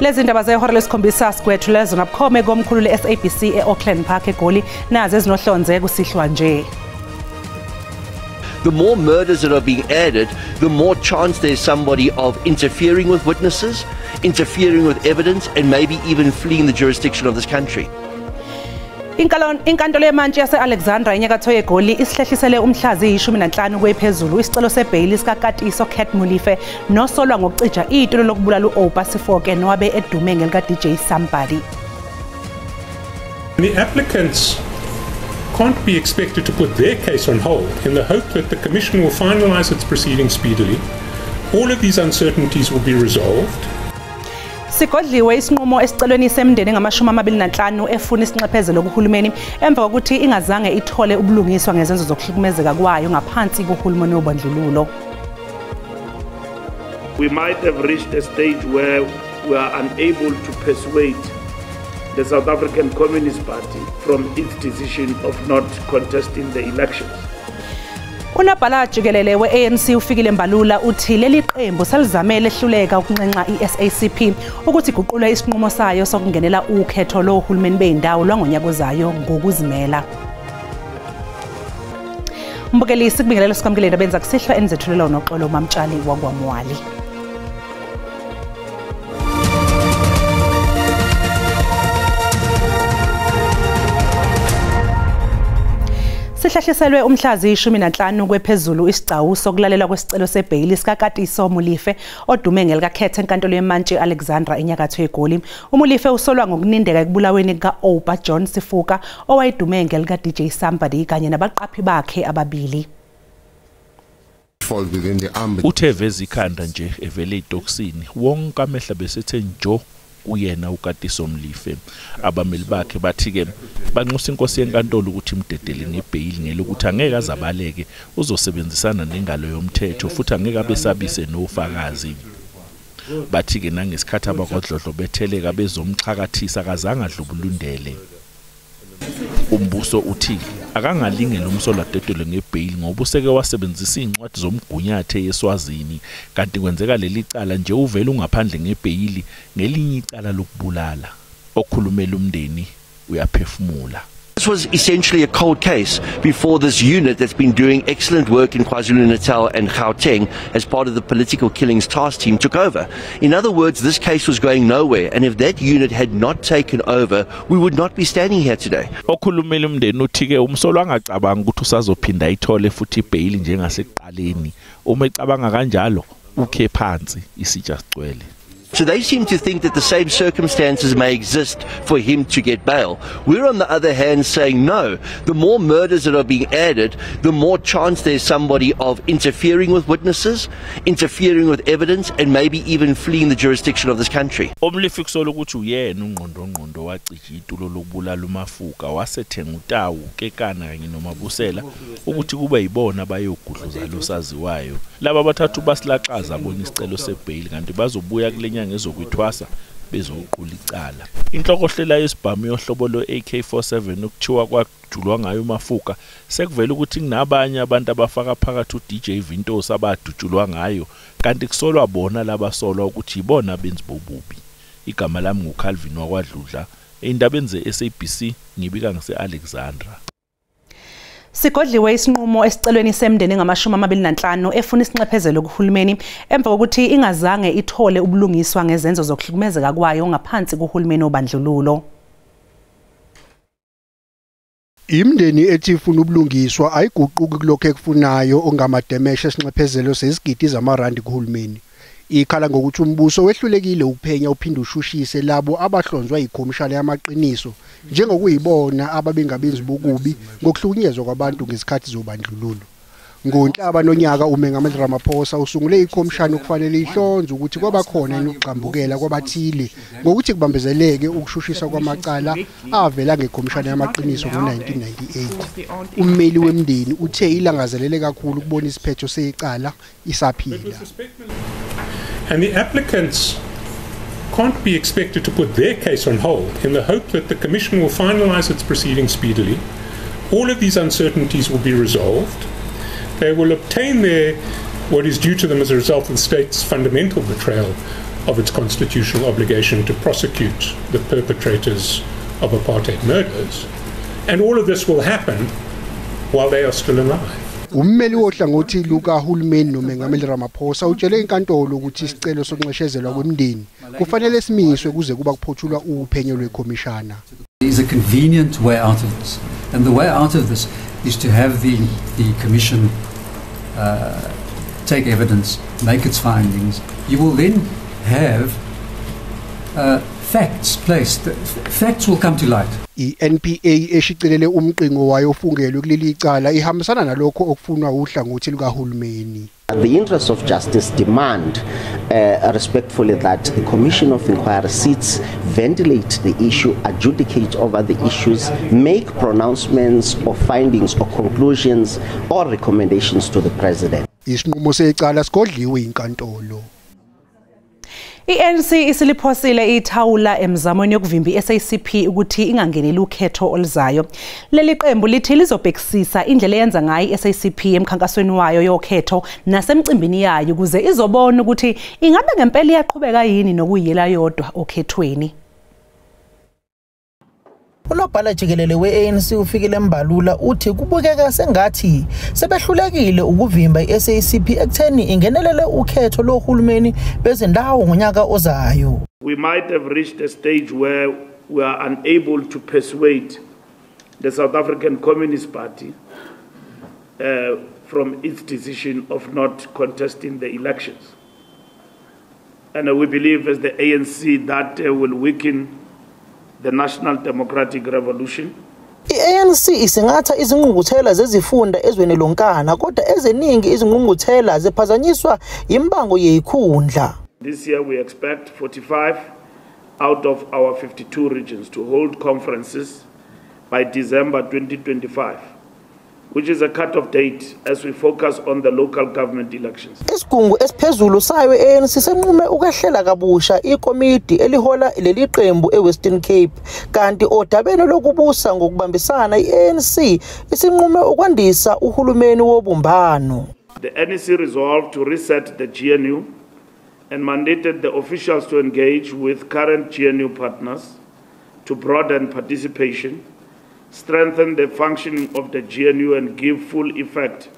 Lezi ndaba zehora lesikhombisa sigwethulezo ngabukhome komkhulu le-SABC e-Auckland Park eGoli nazo ezinohlonze kusihlwa nje. The more murders that are being added, the more chance there's somebody of interfering with witnesses, interfering with evidence, and maybe even fleeing the jurisdiction of this country. Inkantolo yemantshi yase-Alexandra enyakatho yeGoli isihlehlisele umhlazi 15 kwephezulu isicelo sebheyili sikakatiso Cat Molefe nosolwa ngokucija itulo lokubulala u-Oupa Sifoke nowabe edume ngelika-DJ Somebody. The applicants can't be expected to put their case on hold in the hope that the Commission will finalise its proceedings speedily. All of these uncertainties will be resolved. Sigodliwe isinqumo esicelweni semndeni ngama-25 efuna isinxephezelo kuhulumeni emva kokuthi ingazange ithole ubulungiswa ngezenzo zokuhlukumezeka kwayo ngaphansi kohulumeni wobandlululo. We might have reached a stage where we are unable to persuade the South African Communist Party from its decision of not contesting the elections. Unabhala jikelele we-ANC ufikile Mbalula uthi leli qembu selizamele ehluleka ukunxenxa i-SACP ukuthi iguqule isinqumo sayo sokungenela ukhetho lohulumeni beyindawo lwangonyaka ozayo ngokuzimela. Mbukelisi kubingelelo sikwamukele benza kusihlwa enzethulela unoxolo uMamtshali wakwaMwali. Sihlahliselwe umhlazi 15 kwephezulu isicwawu sokulalelwa kwesicelo sebheyili sikakatiso Molefe odume ngelika-Khethe enkantolo yemantshi Alexandra enyakatho yeGoli. UMolefe usolwa ngokunindeka ekubulaweni ka-Oupa John Sifuka owayedume ngelika-DJ Somebody kanye nabaqaphi bakhe ababili. Utheveza ikhanda nje evele itoksini wonke amehla besethe njo uyena uKatiso Molefe. Abameli bakhe bathi-ke banxusa inkosi yenkantolo ukuthi imdedele ngebheyili ngelokuthi angeke azabaleke uzosebenzisana nengalo yomthetho futhi angeke abesabise nofakazi. Bathi-ke nangesikhathi abakwadlodlo betheleka bezomxhakathisa akazange adlubulundele. Umbuso uthi akangalingela umsolwa dedele ngebheyili ngoba useke wasebenzisa incwadi zomgunyathe yeSwazini kanti kwenzeka leli cala nje uvela ungaphandle ngebheyili ngelinye icala lokubulala okhulumela umndeni uyaphefumula. This was essentially a cold case before this unit that's been doing excellent work in KwaZulu-Natal and Gauteng as part of the political killings task team took over. In other words, this case was going nowhere, and if that unit had not taken over, we would not be standing here today. Okhulumela umndeni uthi-ke umsolwa angacabanga ukuthi usazophinda ithole futhi ibheyili njengasekuqaleni. Uma ecabanga kanjalo ukhe phansi isitsha sigcwele. So they seem to think that the same circumstances may exist for him to get bail. We're on the other hand saying no, the more murders that are being added, the more chance there's somebody of interfering with witnesses, interfering with evidence, and maybe even fleeing the jurisdiction of this country. Molefe kusola ukuthi uyena ungqondo wacija itulo lokubulala uMafuka wasethenga utawu Kekana kanye noMabusela ukuthi kube yibona bayogudluza losaziwayo. Laba bathathu basilaxaza bona isicelo sebheyili kanti bazobuya kulenya ngezokwithwasa bezoqula icala. Inhlokohlela yesibhamu yohlobo lo-AK47 ukuthiwa kwajulwa ngayo uMafuka sekuvela ukuthi kunabanye abantu abafaka phakathi uDJ Vintos abadutshulwa ngayo kanti kusolwa bona labasolwa ukuthi ibona benzi bobubi. Igama lami nguCalvin wakwaDludla endabeni ze-SABC ngibika ngise-Alexandra. Sigodliwe isinqumo esicelweni semndeni ngama-25 efuna isinxephezelo kuhulumeni emva kokuthi ingazange ithole ubulungiswa ngezenzo zokuhlukumezeka kwayo ngaphansi kohulumeni wobandlululo. Imndeni ethi ifuna ubulungiswa ayiguquki kulokho ekufunayo ongamademeshe esinxephezelo sezigidi zamarandi kuhulumeni. Ikhala ngokuthi umbuso wehlulekile ukuphenya uphinde ushushise labo abahlonzwa yikhomishana yamaqiniso njengokuyibona ababengabenzi bokubi ngokuhlukunyezwa kwabantu ngesikhathi zobandlululo. NgoNhlaba nonyaka uMengameli Ramaphosa usungule ikhomishana okufanele ihlonze ukuthi kwabakhona ukuqhambukela kwabathile ngokuthi kubambezeleke ukushushisa kwamacala avela ngekhomishana yamaqiniso ngo-1998. Ummeli wemndeni uthe ilangazelele kakhulu ukubona isiphetho secala isaphila. And the applicants can't be expected to put their case on hold in the hope that the Commission will finalise its proceedings speedily. All of these uncertainties will be resolved. They will obtain what is due to them as a result of the state's fundamental betrayal of its constitutional obligation to prosecute the perpetrators of apartheid murders. And all of this will happen while they are still alive. Ummeli wohlangothi lukahulumeni noMengameli Ramaphosa utshele inkantolo ukuthi isicelo sokunxeshezelwa kwemindeni kufanele simiswe kuze kuba kuphothulwa uphenyo lwekhomishana. There is a convenient way out of this, and the way out of this is to have the commission take evidence, make its findings. You will then have facts placed. Facts will come to light. iNPA eshicilele umqingo wayo ofungelwe kuleli icala ihambisana nalokho okufunwa uhlangothi lukahulumeni. The interests of justice demand respectfully that the Commission of Inquiry sits, ventilate the issue, adjudicate over the issues, make pronouncements or findings or conclusions or recommendations to the President. Isinqumo secala sigodliwe inkantolo. iNC isiliphosile ithawula emzamweni yokuvimba iSACP ukuthi ingangeneli ukhetho oluzayo. Leli qembu lithi lizobhekisisa indlela eyenza ngayo iSACP emkhankasweni wayo yokhetho nasemcimbini yayo ukuze izobona ukuthi ingabe ngempela iyaqhubeka yini nokuyela yodwa okhethweni. Unobhala jikelele we-ANC ufikile Mbalula uthi kubukeka sengathi sebehlulekile ukuvimba iSACP ekutheni ingenelele ukhetho lohulumeni bezindawo ngonyaka ozayo. We might have reached a stage where we are unable to persuade the South African Communist Party from its decision of not contesting the elections. And we believe as the ANC that will weaken the National Democratic Revolution. iANC isingatha izingqungquthela zezifunda ezweni lonkana kodwa ezeningi izingqungquthela zephazanyiswa imbango yeyikhundla. This year we expect 45 out of our 52 regions to hold conferences by December 2025, which is a cut-off date as we focus on the local government elections. Isigungu esiphezulu sayo ANC senqume ukwehlela kabusha ikomiti elihola leli qembu eWestern Cape kanti odabeni lokubusa ngokubambisana iANC isinqume ukwandisa uhulumeni wobumbano. The NEC resolved to reset the GNU and mandated the officials to engage with current GNU partners to broaden participation, strengthen the functioning of the GNU and give full effect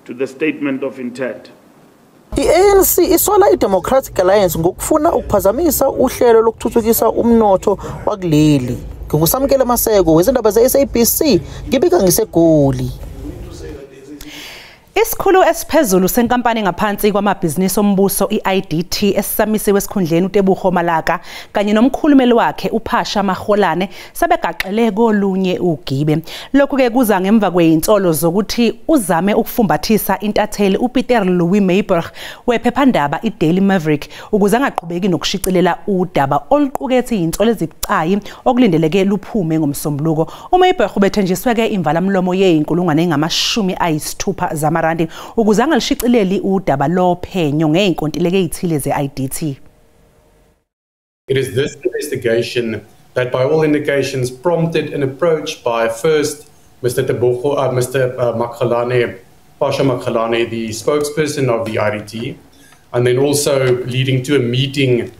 to the statement of intent. iANC isola iDemocratic Alliance ngokufuna ukuphazamisa uhlelo lokuthuthukisa umnotho wakuleli. Ngokusamkela Maseko wezindaba zeSABC ngibika ngiseGoli. Isikhulu esiphezulu senkampani ngaphansi kwamabhizinisi ombuso iIDT esisamisiwe esikhundleni uTebogo Malaka kanye nomkhulumeli wakhe uPhasha Magolane sebegaxele kolunye ugibe. Lokhu ke kuza ngemva kwezinsolo zokuthi uzame ukufumbathisa intatheli uPieter Louis Meiburg wephephandaba iDaily Maverick ukuze angaqhubeki nokushicilela udaba oluqukethe izinsolo ezibucayi okulindeleke luphume ngomsombuluko. uMeiburg ubethenjiswe ke imvalamlomo yezinkulungwane ezingama-60 zamarandi ukuze angalishicileli udaba lophenyo ngeinkontileke ezithile zeIDT. It is this investigation that by all indications prompted an approach by first Mr. Magolane, Phasha Magolane, the spokesperson of the IDT, and then also leading to a meeting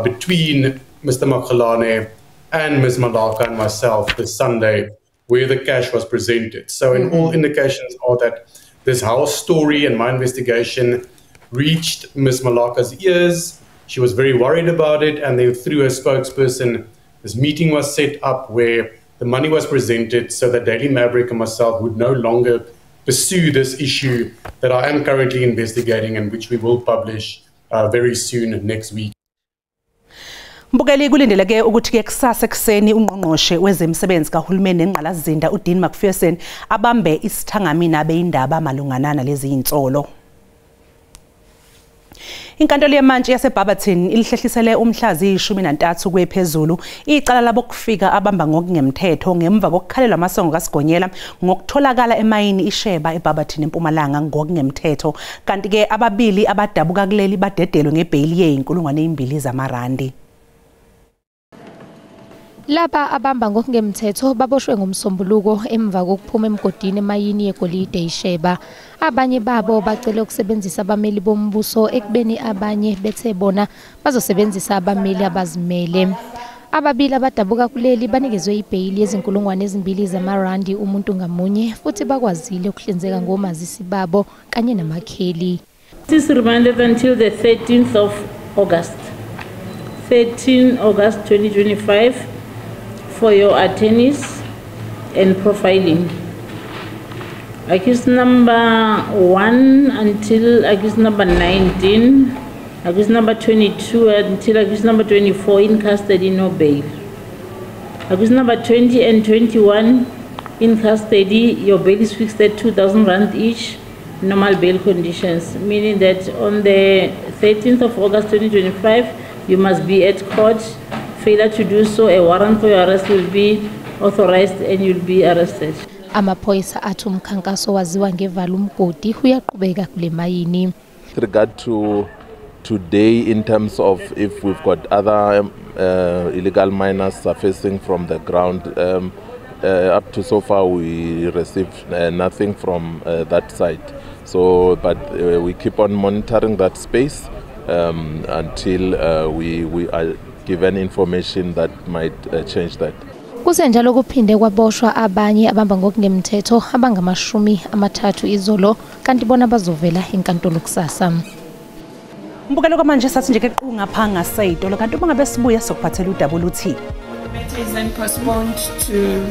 between Mr. Magolane and Ms. Malaka and myself this Sunday where the cash was presented. So in all indications are that this whole story and my investigation reached Ms. Malaka's ears. She was very worried about it, and then through her spokesperson, this meeting was set up where the money was presented so that Daily Maverick and myself would no longer pursue this issue that I am currently investigating and which we will publish very soon next week. Mbukeli kulindeleke ukuthi ke kusasa ekseni ungqongqoshe wezemsebenzi kahulumeni nenqalazinda uDean McPherson abambe isithangamina beindaba malungana nalezi insolo. Inkantolo yemantshi yaseBarberton ilihlehlisele umhlazi 13 kwephezulu icala labo kufika abamba ngokungemthetho ngemva kokukhalela amasongo kaSigonyela ngokutholakala emayini iSheba eBarberton eMpumalanga ngokungemthetho kanti ke ababili abadabuka kuleli badedelwe ngebhail ye2,000 zamarandi. Laba abamba ngokungemthetho baboshwe ngomsombuluko emva kokuphuma emgodini emayini yeGolide eSheba. Abanye babo bacele ukusebenzisa abameli bombuso ekubeni abanye bethe bona bazosebenzisa abameli abazimele. Ababili abadabuka kuleli banikezwe ibhayili yezinkulungwane ezimbili zamarandi umuntu ngamunye futhi bakwazile ukuhlinzeka ngomazisi babo kanye namakheli. This is remanded until the 13th of August. 13 August 2025 for your attorneys and profiling. Accused number 1 until accused number 19, accused number 22 until accused number 24 in custody, no bail. Accused number 20 and 21 in custody, your bail is fixed at 2,000 rand each, normal bail conditions, meaning that on the 13th of August 2025, you must be at court. Failure to do so, a warrant for your arrest will be authorized and you'll be arrested. Amaphoyisa athi umkhankaso waziwa ngevalo umgodi uyaqhubeka kule mayini. With regard to today, in terms of if we've got other illegal miners surfacing from the ground, up to so far we received nothing from that side. So, but we keep on monitoring that space until we are given information that might change that. Kusenjalo kuphinde kwaboshwa abanye abamba ngokungemthetho abangama-30 izolo kanti bona bazovela enkantolo kusasa. Mbukelo kwamanje sathi nje keqhu ngapha ngaseyitolo kanti uma ngabe sibuya sokuphathela uWT. The matter is then postponed to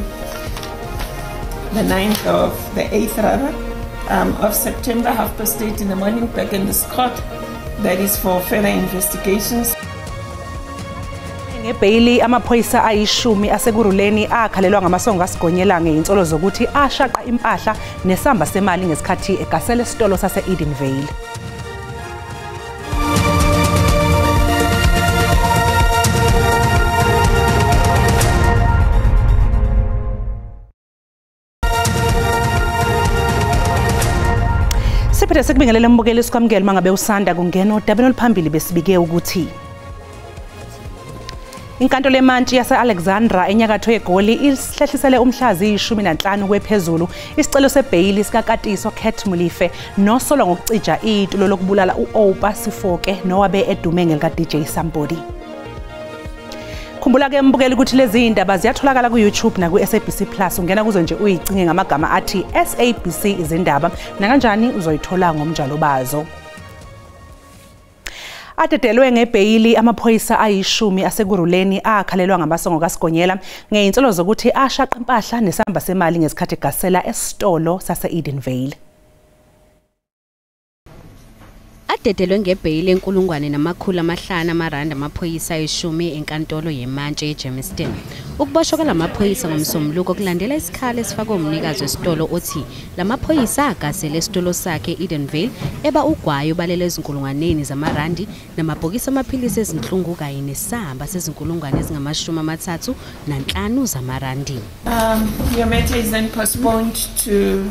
the 9th of the 8th rather of September, 8:30 in the morning, back in this court. That is for further investigations. Ngebhayili amaphoyisa ayishumi asekuruleni akhalelwa ngamasongo asigonyela ngeinsolo zokuthi ashaqa impahla nesamba semali ngesikhathi egasele esitolo sase Edenvale. Siphethe sekubingelela mbukeli sikwamukela mangabe usanda kungena odabeni oluphambili besibike ukuthi Inkantolo eMantshi yase-Alexandra enyakatho yeGoli ihlehlisele umhlazi 15 kwephezulu isicelo sebhayili sikaKatiso Kate Molefe nosolwa ngokucija itulo lokubulala uOpa Sifoke nowabe edume ngelika DJ Somebody. Khumbula ke mbukeli ukuthi lezi indaba ziyatholakala ku YouTube na ku SABC Plus ungena kuzo nje uyicinge ngamagama athi SABC izindaba na kanjani uzoyithola ngomnjalo bazo. Adedelwe ngebhayili amaphoyisa ayishumi asekuruleni akhalelwa ngamasongo kasigonyela ngeinsolo zokuthi ashaqa impahla nesamba semali ngesikhathi gasela esitolo sase Edenvale. Adedelwe ngebhayili enkulungwane namakhulu amahlanu amarandi amaphoyisa ayishumi enkantolo yeMantshi eGermiston. Ukuboshwa kwalamaphoyisa ngomsombuluko kulandela isikhalo esifakwe umnikazi wesitolo othi lamaphoyisa agasele esitolo sakhe Edenvale eba ugwayo balele ezinkulungwaneni zamarandi namabhokisi amaphilisi ezinhlungu kanye nesamba sezinkulungwane ezingama-35 zamarandi. Your matter is then postponed to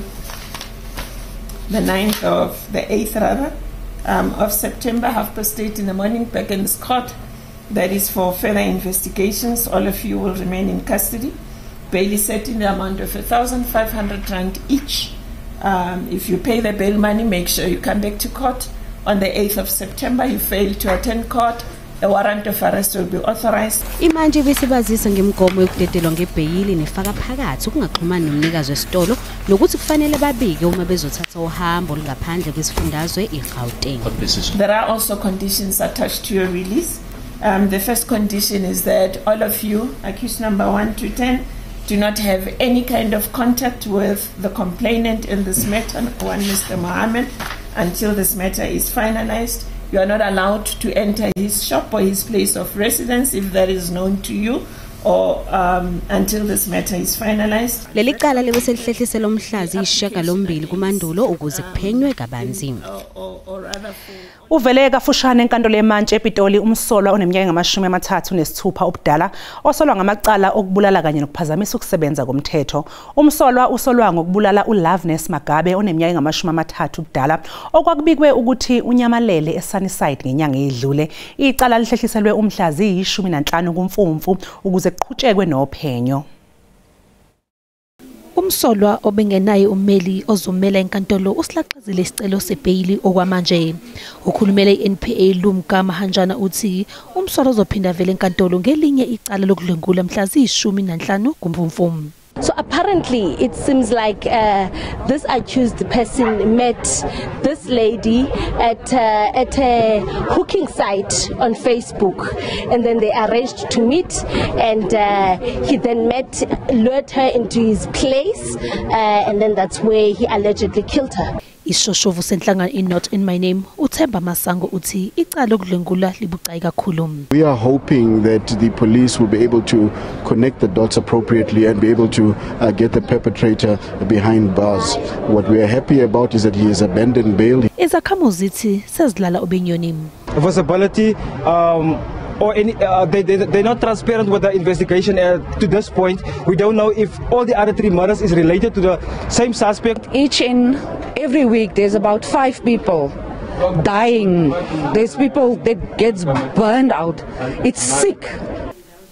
the 9th of the 8th rather of September, 8:30 in the morning, back in this court. That is for further investigations. All of you will remain in custody. Bail is set in the amount of 1,500 rand each. If you pay the bail money, make sure you come back to court. On the 8th of September, you fail to attend court, a warrant of arrest will be authorized. Imanje besibazisa ngemigomo yokudedelwa ngebhayili nefaka phakathi ukungaxhumani nomnikazi wesitolo nokuthi kufanele babike uma bezothatha uhambo olungaphandle kwesifundazwe eGauteng. There are also conditions attached to your release. The first condition is that all of you, accused number 1 to 10, do not have any kind of contact with the complainant in this matter, one Mr. Mohammed, until this matter is finalized. You are not allowed to enter his shop or his place of residence if that is known to you or until this matter is finalized. Leli cala libe selihlehlisela umhlazi 8 kumandulo ukuze kuphenywe kabanzi. Uvele kafushane enkantolo yeMantshi ePitoli umsolwa oneminyaka engama-36 ubudala osolwa ngamacala okubulala kanye nokuphazamisa ukusebenza komthetho. Umsolwa usolwa ngokubulala uLoveness Magabe oneminyaka engama-30 ubudala okwakubikwe ukuthi unyamalele eSunnyside ngenyanga edlule. Icala lihlehliselwe umhla ziyi-15 kuMfumfu ukuze kuqhutshekwe nophenyo. Umsolwa obengenaye ummeli ozomela enkantolo usilaqazile isicelo sebhayili okwamanje. Ukhulumele iNPA Lumka Mahanjana uthi umsolwa uzophinda vele enkantolo ngelinye icala lokudlwengula mhla ziyi-15 kuMfumfu. So apparently it seems like this accused person met this lady at a hooking site on Facebook, and then they arranged to meet, and he then lured her into his place, and then that's where he allegedly killed her. Ishoshovu senhlangano iNot in My Name uThemba Masango uthi icala lokudlwengula libucayi kakhulu. We are hoping that the police will be able to connect the dots appropriately and be able to get the perpetrator behind bars. What we are happy about is that he has abandoned bail. Izakhamuzi zithi sezilala obenyoni. Visibility or any they're not transparent with the investigation to this point. We don't know if all the other 3 murders is related to the same suspect. Each and every week there's about 5 people dying. There's people that gets burned out. It's sick.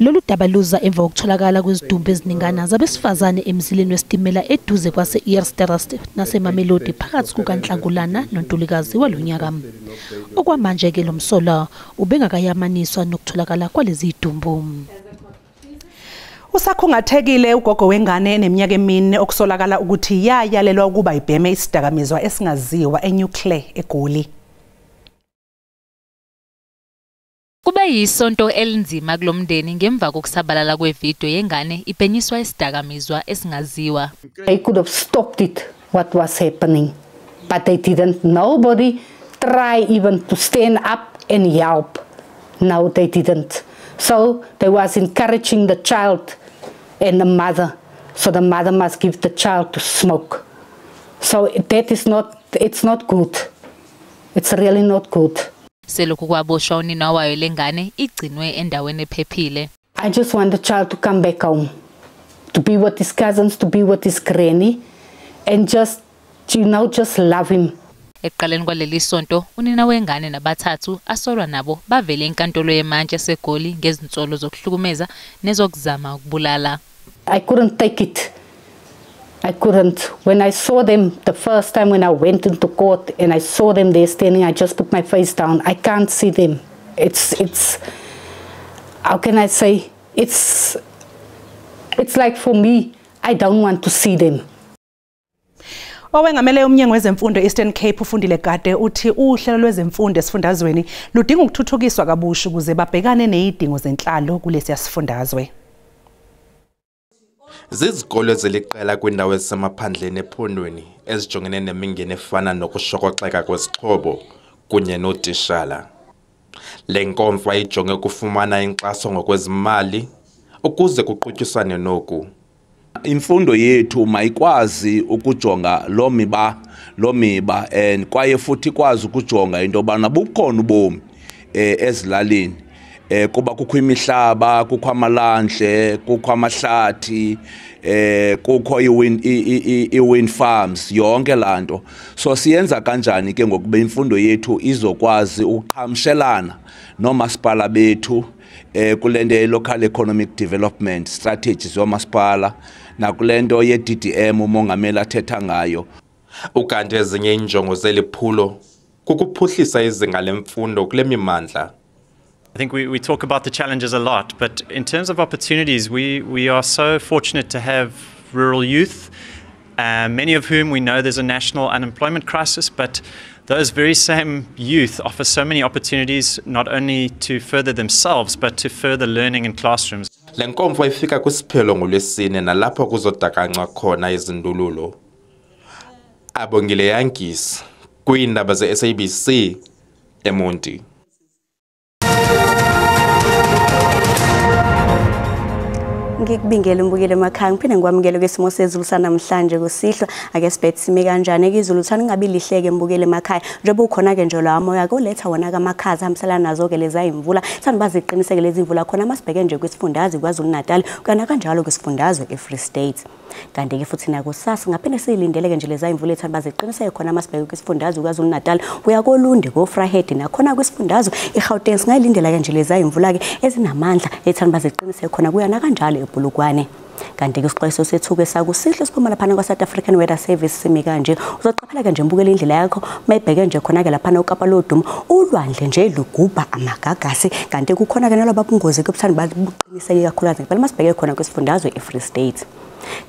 Lolu daba luza emva kokutholakala kwezidumbu eziningana zabesifazane emzileni wesitimela eduze kwase-Eersterust nasemamelodi phakathi kukaNhlangulana noNtulikazi walonyaka. Okwamanje ke lo msolwa ubengakayamaniswa nokutholakala kwalezi idumbu. Usakhungathekile ugogo wengane eneminyaka emine okusolakala ukuthi yayalelwa ukuba ibheme isidakamizwa esingaziwa eNuclear eGoli. Kube yisonto elinzima kulomndeni ngemva kokusabalala kwevideo yengane ibhenyiswa isidakamizwa esingaziwa. They could have stopped it what was happening, but they didn't. Nobody try even to stand up and help. No, they didn't. So they was encouraging the child and the mother. So the mother must give the child to smoke. So that is not, it's not good. It's really not good. Selokhu kwaboshwa unina wayo lengane igcinwe endaweni ephephile. I just want the child to come back home, to be with his cousins, to be with his granny, and just, you know, just love him. Eqaleni kwaleli sonto unina wengane nabathathu asolwa nabo bavele enkantolo yeMantshi eseGoli ngezinsolo zokuhlukumeza nezokuzama ukubulala. I couldn't take it. I couldn't. When I saw them the first time when I went into court and I saw them there standing, I just put my face down. I can't see them. It's how can I say? It's like for me, I don't want to see them. Owengamele umnyango wezemfundo Eastern Cape ufundile kade uthi uhlelo lwezemfundo esifundazweni ludinga ukuthuthukiswa kabusha ukuze babhekane nezidingo zenhlalo kulesi yasifundazwe. Zizikole eziliqela kwindawo ezisemaphandleni ephondweni ezijongene nemingeni efana nokushokoxeka kwezixhobo kunye notishala. Le nkonfa ijonge ukufumana inkxaso ngokwezimali ukuze kuqhutyiswane noku. Imfundo yethu mayikwazi ukujonga lo miba kwaye futhi ikwazi ukujonga into yobana bukhona ubomi ezilalini. Kuba kukho imihlaba, kukho amalandle, kukho amahlathi, kukho i-wind farms, yonke lanto. So siyenza kanjani ke ngokuba imfundo yethu izokwazi ukuqhamshelana nomasipala bethu kulento local economic development strategies yomasipala nakulento ye-DDM umongameli athetha ngayo. Ukanti ezinye injongo zeliphulo kukuphuhlisa izinga lemfundo kule mimandla. I think we talk about the challenges a lot, but in terms of opportunities, we are so fortunate to have rural youth, many of whom we know there's a national unemployment crisis, but those very same youth offer so many opportunities not only to further themselves, but to further learning in classrooms. Le nkonfa ifika kwisiphelo ngolwesine nalapho kuzodakanca khona izindululo. Abongile Yankis, kwiindaba ze-SABC, eMonti. ngikubingele mbukele emakhaya ngiphinde ngikwamukele kwesimo sezulu sanamhlanje kusihlwa ake sibethe sime kanjani izulu thani ngabe lihleke mbukele emakhaya njengoba ukhona ke njalo amoya koletha wona kamakhaza hamsela nazo ke leza imvula thani baziqiniseke lezi imvula khona masibheke nje kwisifundazwe kwaZulu Natal kana kanjalo kwisifundazwe eFree State kanti ke futhi nakusasa ngaphinde silindeleke nje leza imvula ethani baziqiniseke khona masibheke kwisifundazwe kwaZulu Natal kuya koLundi goFrahead nakhona kwisifundazwe eGauteng singayilindela ke nje leza imvula ke ezinamandla ethani baziqiniseke khona kuyana kanjalo eBulukwane kanti ke isixwayiso sethu ke sakusihle siphuma lapha kwa South African Weather Service simi kanje uzoqaphela ke nje mbukela indlela yakho mayibheke nje khona ke lapha uKapa lodumo ulwandle nje lugubha amagagasi kanti kukhona ke nalabo bungozi ke buthani babuqiniseke kakhulu phela masibheke khona kwisifundazwe eFree State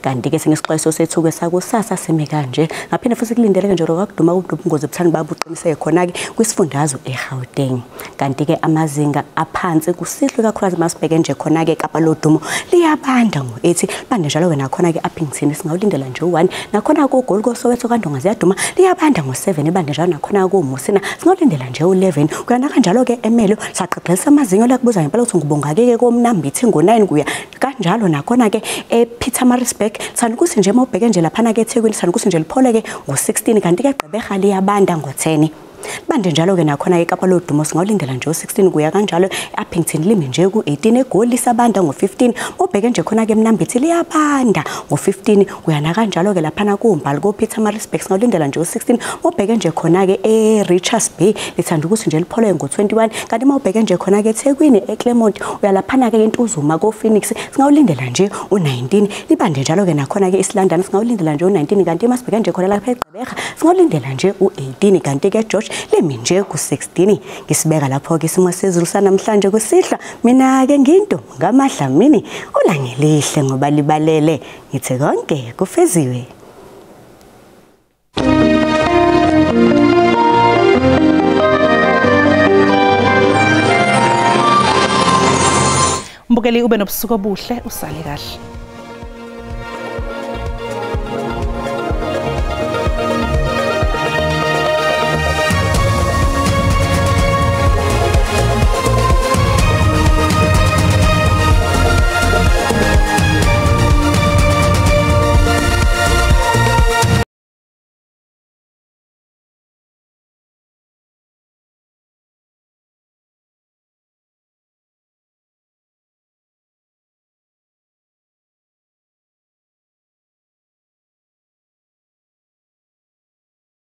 kanti ke singesixwayiso sethu ke sakusasa simi kanje ngaphinde futhi kulindeleke nje lokuduma ubungozi buthani babuqiniseke khona ke kwisifundazwe eGauteng kanti ke amazinga aphansi kusihlwe kakhulu masibheke nje khona ke Kapa lodumo liyabanda ngo-8 bande njalo ke nakhona ke Upington singawulindela nje u1 nakhona ku Gold Coast Soweto kaNdonga ziyaduma liyabanda ngo7 bande njalo nakhona ku Musina singawulindela nje u11 kuyana kanjalo ke eMelo saqeqelisa amazinga lakubuza ngempela ukuthi ngibongakeke komnambithi ngo9 kuya kanjalo nakhona ke ePietermaritzburg sanikuthi nje mawubheke nje lapha ke eThekwini sanikuthi nje liphole ke ngo16 kanti ke Gqeberha liyabanda ngo10 bande njalo ke nakhona eKapa lodumo singawulindela nje u16 kuya kanjalo eUppington limi nje ku18 eGoli sabanda ngo15 ubheke nje khona ke Mnambithi liyabanda ngo15 kuyana kanjalo ke lapha kuMbali koPietermaritzburg singawulindela nje u16 ubheke nje khona ke eRichards Bay lithanda ukuthi nje liphole ngo21 kanti mawubheke nje khona ke eThekwini eClermont uyalaphana ke eNtuzuma koPhoenix singawulindela nje u19 libande njalo ke nakhona ke eSlondon singawulindela nje u19 kanti masibheke nje khona lapha eGqeberha singawulindela nje u18 kanti ke George lemi nje ku16 ngisibeka lapho ke isimo sezulu sanamhlanje kusihlwa mina ke nginto ngamadlamini ulangelihle ngoba libalele ngithe konke kufeziwe Mbukeli ube nobusuku obuhle usale kahle